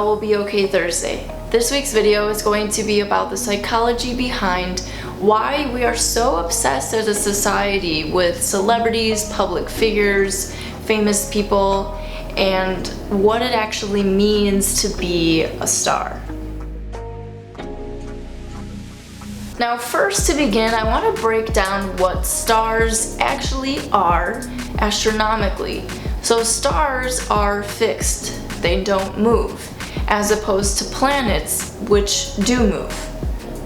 All will be okay Thursday. This week's video is going to be about the psychology behind why we are so obsessed as a society with celebrities, public figures, famous people, and what it actually means to be a star. Now first, to begin, I want to break down what stars actually are astronomically. So stars are fixed, they don't move, as opposed to planets, which do move.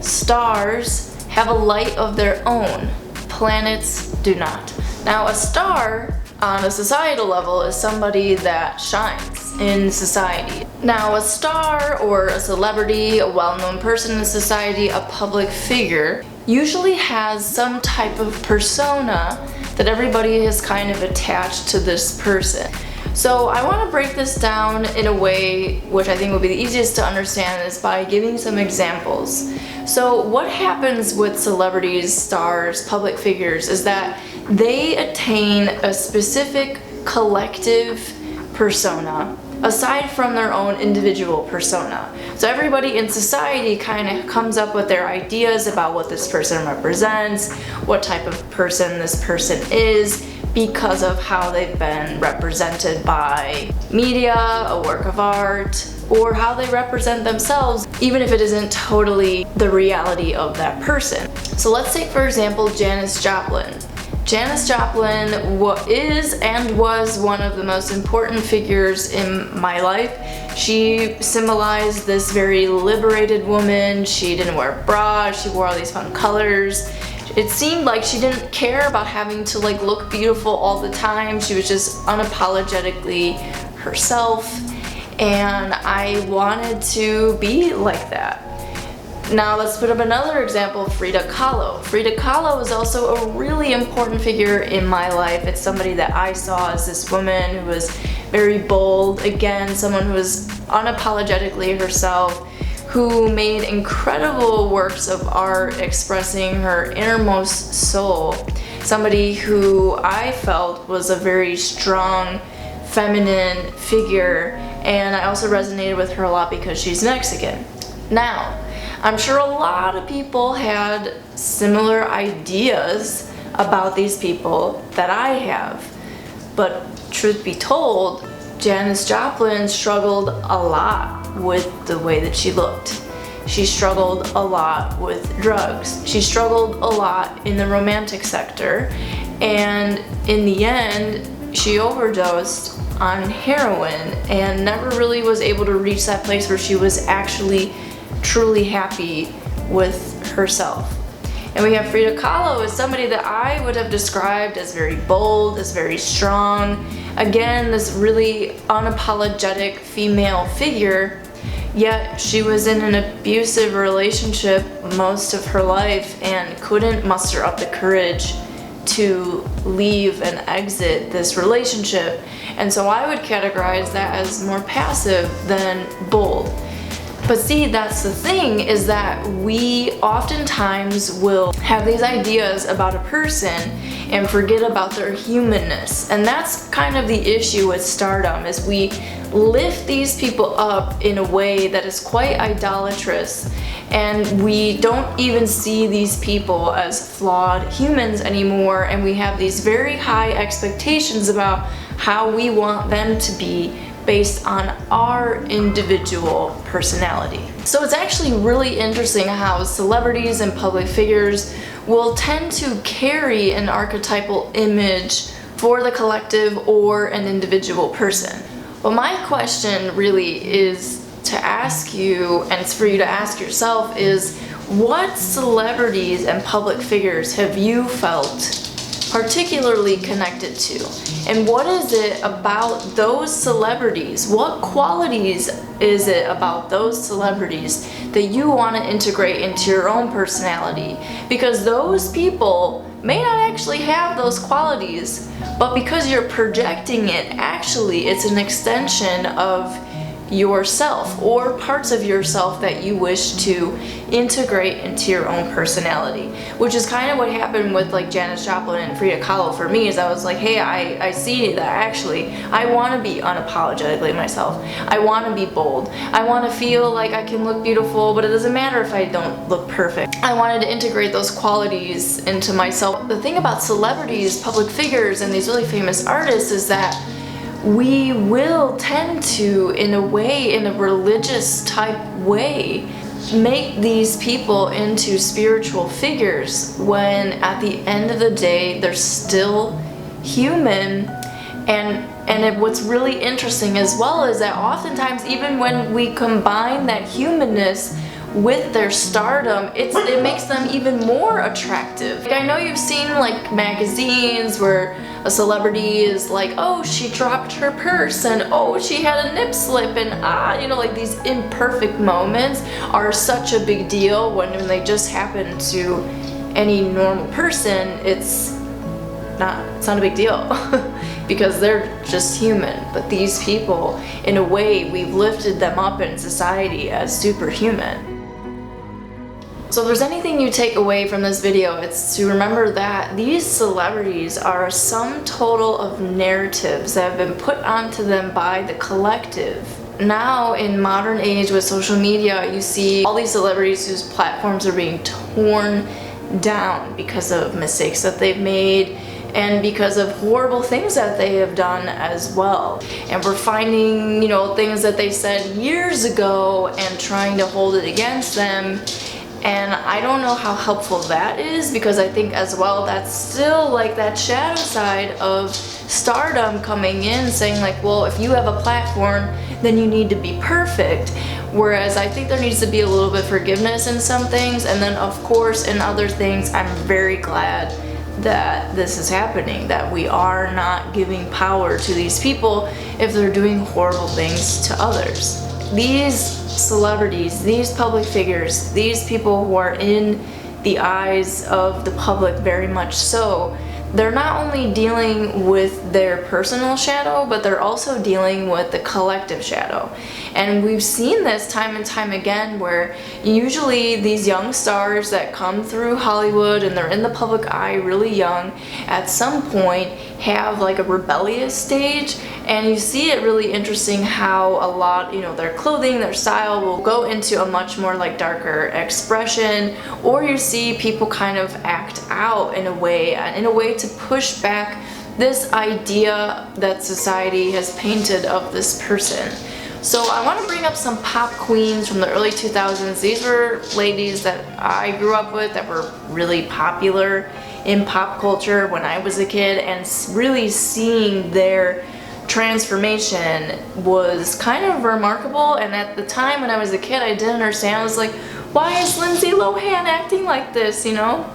Stars have a light of their own, planets do not. Now a star on a societal level is somebody that shines in society. Now a star or a celebrity, a well-known person in society, a public figure, usually has some type of persona that everybody has kind of attached to this person. So I want to break this down in a way which I think will be the easiest to understand is by giving some examples. So what happens with celebrities, stars, public figures is that they attain a specific collective persona aside from their own individual persona. So everybody in society kind of comes up with their ideas about what this person represents, what type of person this person is, because of how they've been represented by media, a work of art, or how they represent themselves, even if it isn't totally the reality of that person. So let's take, for example, Janis Joplin. Janis Joplin is and was one of the most important figures in my life. She symbolized this very liberated woman. She didn't wear bras, she wore all these fun colors. It seemed like she didn't care about having to look beautiful all the time. She was just unapologetically herself, and I wanted to be like that. Now let's put up another example, Frida Kahlo. Frida Kahlo is also a really important figure in my life. It's somebody that I saw as this woman who was very bold, again, someone who was unapologetically herself, who made incredible works of art expressing her innermost soul. Somebody who I felt was a very strong, feminine figure, and I also resonated with her a lot because she's Mexican. Now, I'm sure a lot of people had similar ideas about these people that I have, but truth be told, Janis Joplin struggled a lot with the way that she looked. She struggled a lot with drugs. She struggled a lot in the romantic sector, and in the end, she overdosed on heroin and never really was able to reach that place where she was actually truly happy with herself. And we have Frida Kahlo as somebody that I would have described as very bold, as very strong. Again, this really unapologetic female figure, yet she was in an abusive relationship most of her life and couldn't muster up the courage to leave and exit this relationship. And so I would categorize that as more passive than bold. But see, that's the thing, is that we oftentimes will have these ideas about a person and forget about their humanness. And that's kind of the issue with stardom, is we lift these people up in a way that is quite idolatrous, and we don't even see these people as flawed humans anymore, and we have these very high expectations about how we want them to be based on our individual personality. So it's actually really interesting how celebrities and public figures will tend to carry an archetypal image for the collective or an individual person. But my question really is to ask you, and it's for you to ask yourself, is what celebrities and public figures have you felt particularly connected to? And what is it about those celebrities? What qualities is it about those celebrities that you want to integrate into your own personality? Because those people may not actually have those qualities, but because you're projecting it, actually it's an extension of yourself or parts of yourself that you wish to integrate into your own personality, which is kind of what happened with like Janis Joplin and Frida Kahlo for me. Is I was like, hey, I see that actually I want to be unapologetically myself. I want to be bold. I want to feel like I can look beautiful, but it doesn't matter if I don't look perfect. I wanted to integrate those qualities into myself. The thing about celebrities, public figures, and these really famous artists is that we will tend to, in a way, in a religious type way, make these people into spiritual figures when at the end of the day they're still human. And what's really interesting as well is that oftentimes, even when we combine that humanness with their stardom, it makes them even more attractive. Like, I know you've seen like magazines where a celebrity is like, oh, she dropped her purse, and oh, she had a nip slip, and you know, like these imperfect moments are such a big deal when they just happen to any normal person. It's not a big deal because they're just human. But these people, in a way, we've lifted them up in society as superhuman. So if there's anything you take away from this video, it's to remember that these celebrities are a sum total of narratives that have been put onto them by the collective. Now, in modern age with social media, you see all these celebrities whose platforms are being torn down because of mistakes that they've made and because of horrible things that they have done as well. And we're finding, you know, things that they said years ago and trying to hold it against them. And I don't know how helpful that is, because I think as well that's still like that shadow side of stardom coming in, saying like, well, if you have a platform, then you need to be perfect. Whereas I think there needs to be a little bit of forgiveness in some things, and then of course in other things I'm very glad that this is happening, that we are not giving power to these people if they're doing horrible things to others. These celebrities, these public figures, these people who are in the eyes of the public very much so, they're not only dealing with their personal shadow, but they're also dealing with the collective shadow. And we've seen this time and time again, where usually these young stars that come through Hollywood and they're in the public eye really young, at some point have like a rebellious stage. And you see it really interesting how a lot, you know, their clothing, their style will go into a much more like darker expression, or you see people kind of act out in a way to push back this idea that society has painted of this person. So I want to bring up some pop queens from the early 2000s. These were ladies that I grew up with that were really popular in pop culture when I was a kid, and really seeing their transformation was kind of remarkable. And at the time when I was a kid, I didn't understand. I was like, why is Lindsay Lohan acting like this, you know?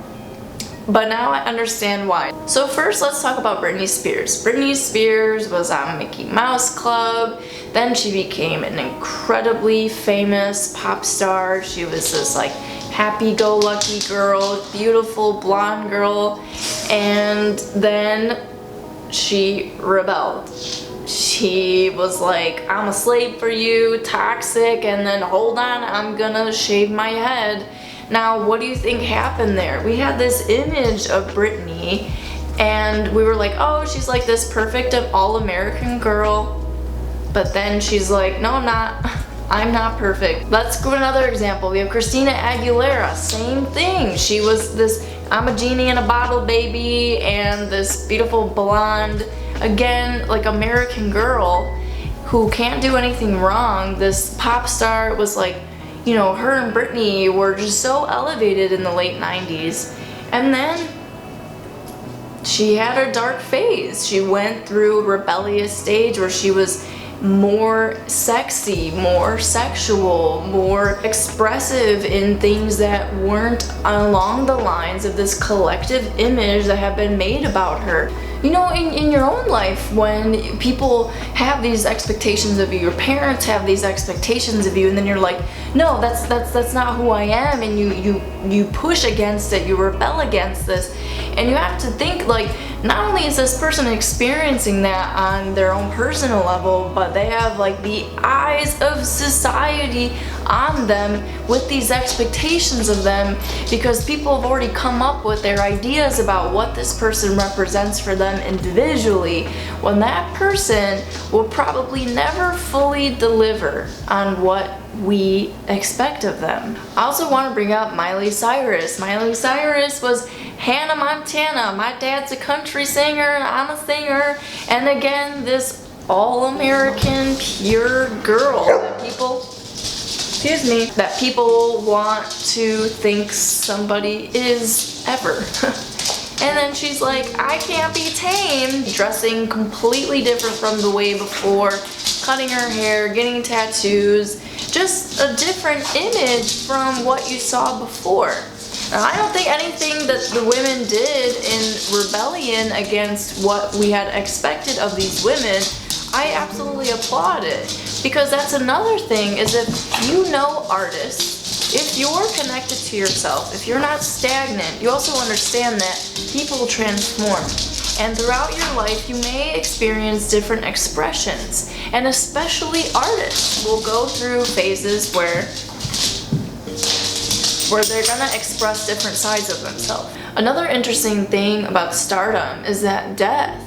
But now I understand why. So first, let's talk about Britney Spears. Britney Spears was on Mickey Mouse Club. Then she became an incredibly famous pop star. She was this like happy-go-lucky girl, beautiful blonde girl, and then she rebelled. She was like, I'm a slave for you, toxic, and then hold on, I'm gonna shave my head. Now, what do you think happened there? We had this image of Britney, and we were like, oh, she's like this perfect all-American girl. But then she's like, no, I'm not. I'm not perfect. Let's go to another example. We have Christina Aguilera, same thing. She was this, I'm a genie in a bottle baby, and this beautiful blonde, again, like American girl who can't do anything wrong. This pop star was like, you know, her and Britney were just so elevated in the late 90s. And then she had a dark phase. She went through a rebellious stage where she was more sexy, more sexual, more expressive in things that weren't along the lines of this collective image that had been made about her. You know, in your own life, when people have these expectations of you, your parents have these expectations of you, and then you're like, no, that's not who I am, and you push against it, you rebel against this, and you have to think, like, not only is this person experiencing that on their own personal level, but they have like the eyes of society on them with these expectations of them, because people have already come up with their ideas about what this person represents for them individually, when that person will probably never fully deliver on what we expect of them. I also want to bring up Miley Cyrus. Miley Cyrus was Hannah Montana. My dad's a country singer and I'm a singer. And again, this all-American pure girl that people want to think somebody is ever. And then she's like, I can't be tamed, dressing completely different from the way before, cutting her hair, getting tattoos, just a different image from what you saw before. Now, I don't think anything that the women did in rebellion against what we had expected of these women, I absolutely applaud it. Because that's another thing, is if you know artists, if you're connected to yourself, if you're not stagnant, you also understand that people transform. And throughout your life, you may experience different expressions. And especially artists will go through phases where they're gonna express different sides of themselves. Another interesting thing about stardom is that death.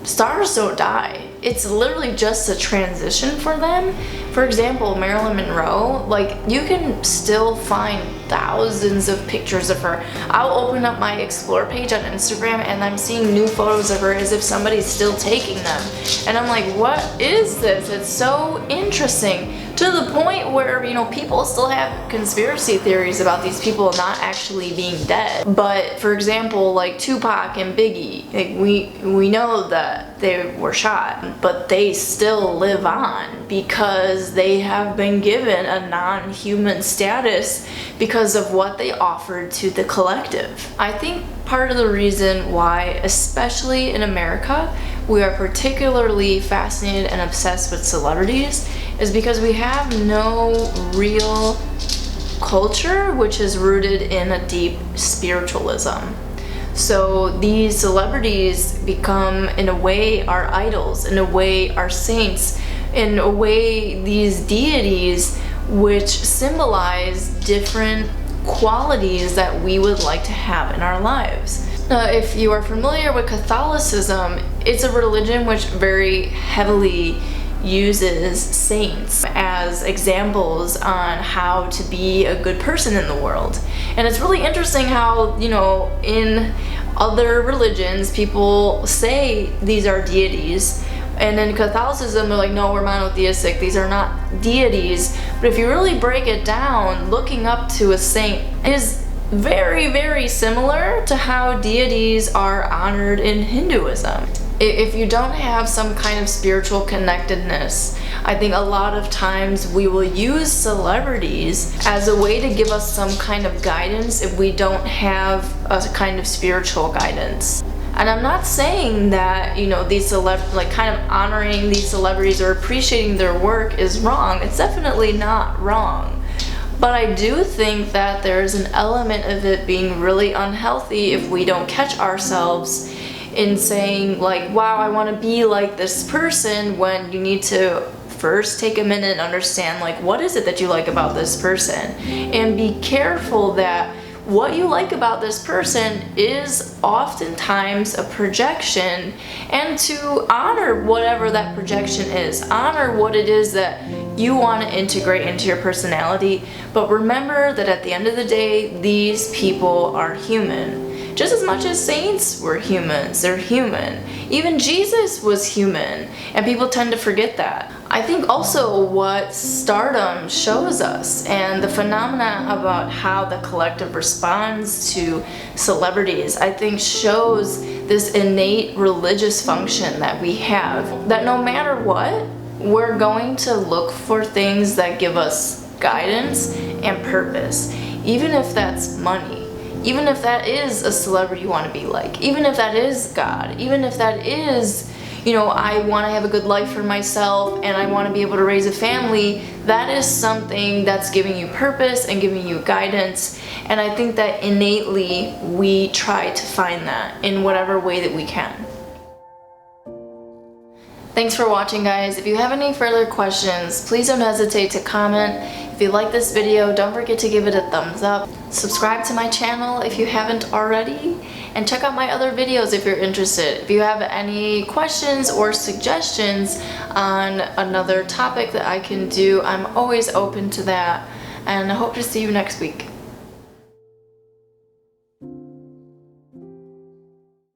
Stars don't die. It's literally just a transition for them. For example, Marilyn Monroe, like, you can still find thousands of pictures of her. I'll open up my Explore page on Instagram and I'm seeing new photos of her as if somebody's still taking them. And I'm like, what is this? It's so interesting. To the point where, you know, people still have conspiracy theories about these people not actually being dead. But for example, like Tupac and Biggie, like we know that they were shot, but they still live on because they have been given a non-human status because of what they offered to the collective. I think part of the reason why, especially in America, we are particularly fascinated and obsessed with celebrities is because we have no real culture which is rooted in a deep spiritualism. So these celebrities become, in a way, our idols, in a way, our saints, in a way, these deities which symbolize different qualities that we would like to have in our lives. If you are familiar with Catholicism, it's a religion which very heavily uses saints as examples on how to be a good person in the world. And it's really interesting how, you know, in other religions, people say these are deities, and in Catholicism, they're like, no, we're monotheistic, these are not deities. But if you really break it down, looking up to a saint is very, very similar to how deities are honored in Hinduism. If you don't have some kind of spiritual connectedness, I think a lot of times we will use celebrities as a way to give us some kind of guidance if we don't have a kind of spiritual guidance. And I'm not saying that, you know, these kind of honoring these celebrities or appreciating their work is wrong. It's definitely not wrong. But I do think that there's an element of it being really unhealthy if we don't catch ourselves in saying, like, wow, I want to be like this person, when you need to first take a minute and understand, like, what is it that you like about this person? And be careful that what you like about this person is oftentimes a projection, and to honor whatever that projection is. Honor what it is that you want to integrate into your personality, but remember that at the end of the day, these people are human. Just as much as saints were humans, they're human. Even Jesus was human, and people tend to forget that. I think also what stardom shows us, and the phenomena about how the collective responds to celebrities, I think shows this innate religious function that we have, that no matter what, we're going to look for things that give us guidance and purpose, even if that's money. even if that is a celebrity you want to be like, even if that is God, even if that is, you know, I want to have a good life for myself and I want to be able to raise a family, that is something that's giving you purpose and giving you guidance. And I think that innately we try to find that in whatever way that we can. Thanks for watching, guys. If you have any further questions, please don't hesitate to comment. If you like this video, don't forget to give it a thumbs up. Subscribe to my channel if you haven't already, and check out my other videos if you're interested. If you have any questions or suggestions on another topic that I can do, I'm always open to that, and I hope to see you next week.